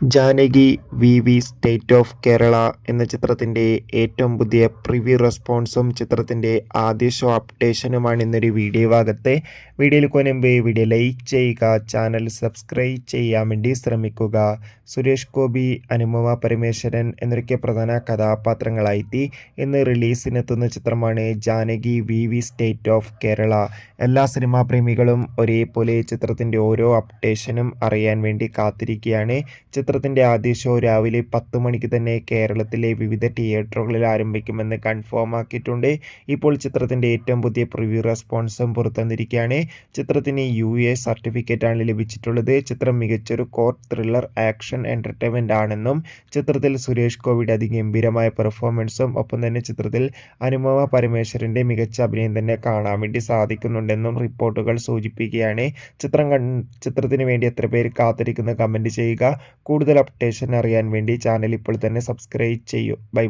Janaki v state of Kerala എന്ന ചിത്രത്തിൻ്റെ ഏറ്റവും പുതിയ പ്രിവ്യൂ റെസ്പോൺസും ചിത്രത്തിൻ്റെ ആദ്യ ഷോ അപ്ഡേഷനുമാണ് ഇന്നൊരു വീഡിയോ ഭാഗത്തെ. വീഡിയോയിൽ മുൻപ് വീഡിയോ ലൈക്ക് ചെയ്യുക, ചാനൽ സബ്സ്ക്രൈബ് ചെയ്യാൻ വേണ്ടി ശ്രമിക്കുക. സുരേഷ് ഗോപി, അനുപമ പരമേശ്വരൻ എന്നൊക്കെ പ്രധാന കഥാപാത്രങ്ങളായി ഇന്ന് റിലീസിനെത്തുന്ന ചിത്രമാണ് Janaki v state of Kerala. എല്ലാ സിനിമാ പ്രേമികളും ഒരേപോലെ ചിത്രത്തിൻ്റെ ഓരോ അപ്ഡേഷനും അറിയാൻ വേണ്ടി കാത്തിരിക്കുകയാണ്. ചിത്രത്തിൻ്റെ ആദ്യ ഷോ രാവിലെ 10 മണിക്ക് തന്നെ കേരളത്തിലെ വിവിധ തിയേറ്ററുകളിൽ ആരംഭിക്കുമെന്ന് കൺഫേം ആക്കിയിട്ടുണ്ട്. ഇപ്പോൾ ചിത്രത്തിൻ്റെ ഏറ്റവും പുതിയ പ്രിവ്യൂ റെസ്പോൺസും പുറത്തുവന്നിരിക്കുകയാണ്. ചിത്രത്തിന് UA സർട്ടിഫിക്കറ്റാണ് ലഭിച്ചിട്ടുള്ളത്. ചിത്രം മികച്ചൊരു കോർട്ട് ത്രില്ലർ ആക്ഷൻ എൻ്റർടൈൻമെൻ്റ് ആണെന്നും ചിത്രത്തിൽ സുരേഷ് ഗോപിയുടെ അതിഗംഭീരമായ പെർഫോമൻസും ഒപ്പം തന്നെ ചിത്രത്തിൽ അനുപമ പരമേശ്വരൻ്റെ മികച്ച അഭിനയം തന്നെ കാണാൻ വേണ്ടി സാധിക്കുന്നുണ്ടെന്നും റിപ്പോർട്ടുകൾ സൂചിപ്പിക്കുകയാണ്. ചിത്രത്തിന് വേണ്ടി എത്ര പേര് കാത്തിരിക്കുന്ന കമൻറ്റ് ചെയ്യുക. കൂടുതൽ അപ്ഡേഷൻ അറിയാൻ വേണ്ടി ചാനൽ ഇപ്പോൾ തന്നെ സബ്സ്ക്രൈബ് ചെയ്യൂ. ബൈ.